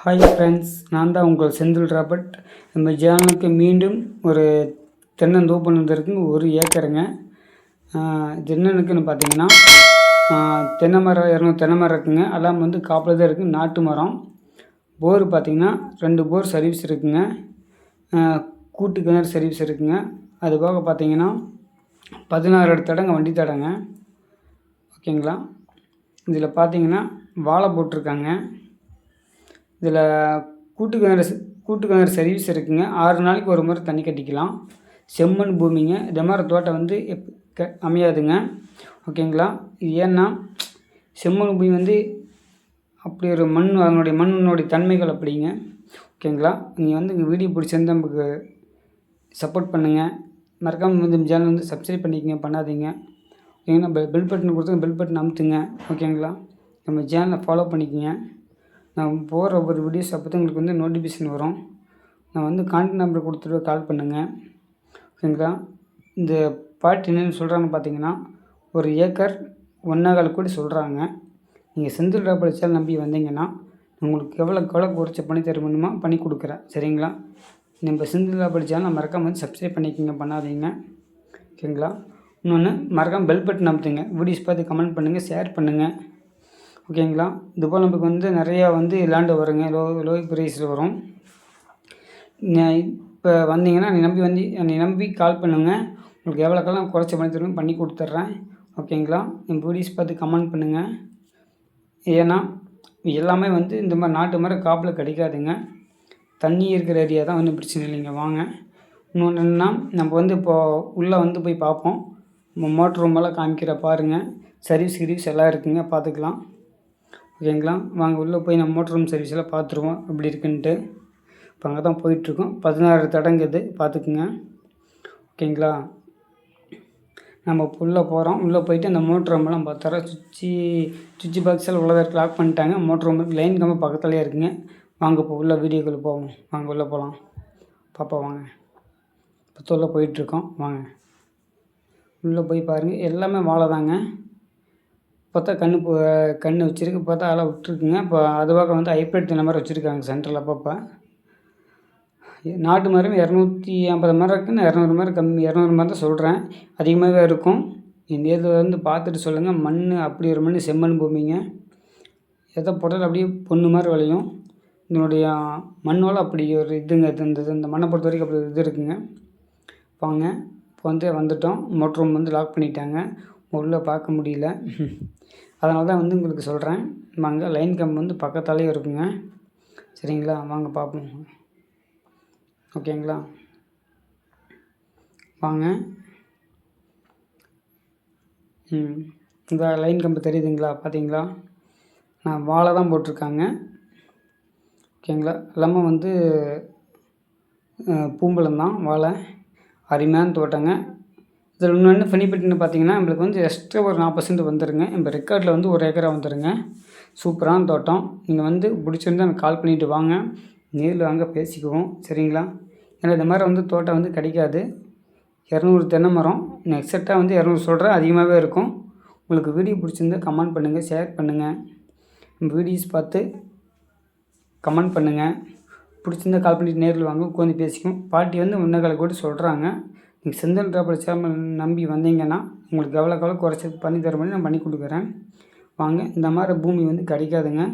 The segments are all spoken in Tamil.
ஹாய் ஃப்ரெண்ட்ஸ், நான் தான் உங்கள் செந்தில் ராபர்ட். நம்ம சேனலுக்கு மீண்டும் ஒரு தென்னந்தோப்பு இருக்குங்க, 1 ஏக்கருங்க. இது என்னன்னுக்குன்னு பார்த்தீங்கன்னா, தென்னை மரம் 200 தென்னை மரம் இருக்குங்க. எல்லாம் வந்து காப்பில் தான் இருக்குது, நாட்டு மரம். போர் பார்த்திங்கன்னா 2 போர் சர்வீஸ் இருக்குங்க. கூட்டு கிணறு சர்வீஸ் இருக்குங்க. அது போக பார்த்தீங்கன்னா 16 அடி தடங்க, வண்டி தடங்க. ஓகேங்களா. இதில் பார்த்தீங்கன்னா வாழை போட்டிருக்காங்க. இதில் கூட்டு கிணறு சர்வீஸ் இருக்குங்க. 6 நாளைக்கு ஒரு முறை தண்ணி கட்டிக்கலாம். செம்மண் பூமிங்க. இந்த மாதிரி தோட்டம் வந்து அமையாதுங்க. ஓகேங்களா. இது ஏன்னா செம்மண் பூமி வந்து அப்படி ஒரு மண், அதனுடைய மண்ணுடைய தன்மைகள் அப்படிங்க. ஓகேங்களா. நீங்கள் வந்து இங்கே வீடியோ பிடிச்சிருந்தா நமக்கு சப்போர்ட் பண்ணுங்கள். மறக்காமல் வந்து சேனல் வந்து சப்ஸ்கிரைப் பண்ணிக்கங்க, பண்ணாதீங்க. ஓகேங்களா. பெல் பட்டன் கொடுத்து பெல் பட்டன் அமுத்துங்க. ஓகேங்களா. நம்ம சேனலை ஃபாலோ பண்ணிக்கோங்க. நான் போகிற ஒவ்வொரு வீடியோஸ் அப்போ தான் உங்களுக்கு வந்து நோட்டிஃபிகேஷன் வரும். நான் வந்து கான்டாக்ட் நம்பர் கொடுத்துட்டு கால் பண்ணுங்கள். ஓகேங்களா. இந்த பாட்டு என்னென்னு சொல்கிறாங்கன்னு பார்த்தீங்கன்னா, 1 ஏக்கர் 1.25 கோடி சொல்கிறாங்க. நீங்கள் செந்தில் ராபர்ட் சேனல் நம்பி வந்தீங்கன்னா உங்களுக்கு எவ்வளோ குறைச்சி பண்ணி தர முடியுமா பண்ணி கொடுக்குறேன். சரிங்களா. நம்ம செந்தில் ராபர்ட் சேனலை மறக்காமல் வந்து சப்ஸ்கிரைப் பண்ணிக்கோங்க, பண்ணாதீங்க. ஓகேங்களா. இன்னொன்று மறக்காமல் பெல் பட்டன் அமுத்துங்க. வீடியோஸ் பார்த்து கமெண்ட் பண்ணுங்கள், ஷேர் பண்ணுங்கள். ஓகேங்களா. இதுபோல் நமக்கு வந்து நிறையா வந்து லேண்டு வருங்க, லோ ப்ரைஸில் வரும். இப்போ வந்தீங்கன்னா என்னை நம்பி கால் பண்ணுங்கள். உங்களுக்கு எவ்வளோக்கெல்லாம் குறைச்சி பண்ணி தருவேன், பண்ணி கொடுத்துட்றேன். ஓகேங்களா. என் வீடியோஸ் பார்த்து கமெண்ட் பண்ணுங்கள். ஏன்னா எல்லாமே வந்து இந்த மாதிரி நாட்டு மரம் காப்பில் கிடைக்காதுங்க. தண்ணி இருக்கிற ஏரியா தான் வந்து பிரச்சனை இல்லைங்க. வாங்க. இன்னொன்று என்னென்னா, நம்ம வந்து இப்போது உள்ளே வந்து போய் பார்ப்போம். மோட்ரு ரூமெல்லாம் காமிக்கிற பாருங்கள். சர்வீஸ் எல்லாம் இருக்குங்க, பார்த்துக்கலாம். ஓகேங்களா. வாங்க உள்ளே போய் நம்ம மோட்டர் ரூம் சர்வீஸெல்லாம் பார்த்துருவோம் எப்படி இருக்குன்ட்டு. இப்போ அங்கே தான் போயிட்டுருக்கோம். 16 தடங்குது, பார்த்துக்குங்க. ஓகேங்களா. நம்ம இப்போ உள்ளே போகிறோம். உள்ளே போயிட்டு அந்த மோட்ரு ரூமெல்லாம் பார்த்தோம். சுவிட்சு பாக்ஸ் எல்லாம் உள்ளே லாக் பண்ணிட்டாங்க. மோட்ரு ரூமுக்கு லைன் கம்பு பக்கத்துலேயே இருக்குங்க. வாங்க இப்போ உள்ள வீடியோக்குள்ளே போவோம். வாங்க உள்ளே போகலாம். பாப்பா வாங்க. இப்போ உள்ளே போயிட்டுருக்கோம். வாங்க உள்ளே போய் பாருங்கள். எல்லாமே வாழை தாங்க. பார்த்தா கன்று வச்சுருக்கு. பார்த்தா அதெல்லாம் விட்டுருக்குங்க. இப்போ அதுவாக வந்து ஹைப்ரிட் தென்னை மரம் வச்சுருக்காங்க சென்டரில். அப்பப்போ நாட்டு மரம் 250 மரம் இருக்குன்னு 200 மரம் கம்மி, 200 மரம் தான் சொல்கிறேன். அதிகமாகவே இருக்கும். நேரில் வந்து பார்த்துட்டு சொல்லுங்கள். மண் அப்படி ஒரு மண், செம்மண் பூமிங்க. எதை போட்டாலும் அப்படியே பொண்ணு மாதிரி விளையும். இதனுடைய மண்ணோல் அப்படி ஒரு இதுங்க. இந்த மண்ணை பொறுத்த வரைக்கும் அப்படி இது இருக்குங்க. வாங்க. இப்போ வந்துட்டோம். மோட்ரு ரூம் வந்து லாக் பண்ணிட்டாங்க. உள்ளே பார்க்க முடியல. அதனால தான் வந்து உங்களுக்கு சொல்கிறேன். வாங்க. லைன் கம்பு வந்து பக்கத்தாலேயே இருக்குங்க. சரிங்களா. வாங்க பார்ப்போம். ஓகேங்களா. வாங்க. இந்த லைன் கம்பு தெரியுதுங்களா, பார்த்தீங்களா. நான் வாழை தான் போட்டிருக்காங்க. ஓகேங்களா. எல்லாமே வந்து பூம்பழம் தான் வாழை. அருமையான தோட்டங்க. இதில் இன்னொன்று பெனிஃபிட்னு பார்த்தீங்கன்னா, நம்மளுக்கு வந்து எக்ஸ்ட்ரா ஒரு 40% வந்துடுங்க. நம்ம ரெக்கார்டில் வந்து 1 ஏக்கரா வந்துடுங்க. சூப்பரான தோட்டம். நீங்கள் வந்து பிடிச்சிருந்தா எனக்கு கால் பண்ணிவிட்டு வாங்க. நேரில் வாங்க, பேசிக்குவோம். சரிங்களா. ஏன்னா இந்த மாதிரி வந்து தோட்டம் வந்து கிடைக்காது. 200 தென்னை மரம். எக்ஸாக்டாக வந்து 200 சொல்கிறேன், அதிகமாகவே இருக்கும். உங்களுக்கு வீடியோ பிடிச்சிருந்தா கமெண்ட் பண்ணுங்கள், ஷேர் பண்ணுங்கள். நம்ம வீடியோஸ் பார்த்து கமெண்ட் பண்ணுங்கள். பிடிச்சிருந்தா கால் பண்ணிவிட்டு நேரில் வாங்க, உட்காந்து பேசிக்கும். பாட்டி வந்து 1.25 கோடி சொல்கிறாங்க. நீங்கள் செந்தில் ராபர்ட் சேனல் நம்பி வந்தீங்கன்னா உங்களுக்கு எவ்வளோ குறைச்சி பண்ணி தர மாதிரி நான் பண்ணி கொடுக்குறேன். வாங்க. இந்த மாதிரி பூமி வந்து கிடைக்காதுங்க.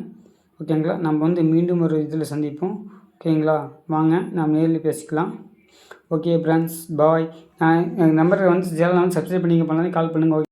ஓகேங்களா. நம்ம வந்து மீண்டும் ஒரு இதில் சந்திப்போம். ஓகேங்களா. வாங்க, நாம் நேரில் பேசிக்கலாம். ஓகே ஃப்ரெண்ட்ஸ், பாய். நான் எங்கள் நம்பரை வந்து சேனல் வந்து சப்ஸ்கிரைப் பண்ணிங்க, பண்ணாலே கால் பண்ணுங்கள்.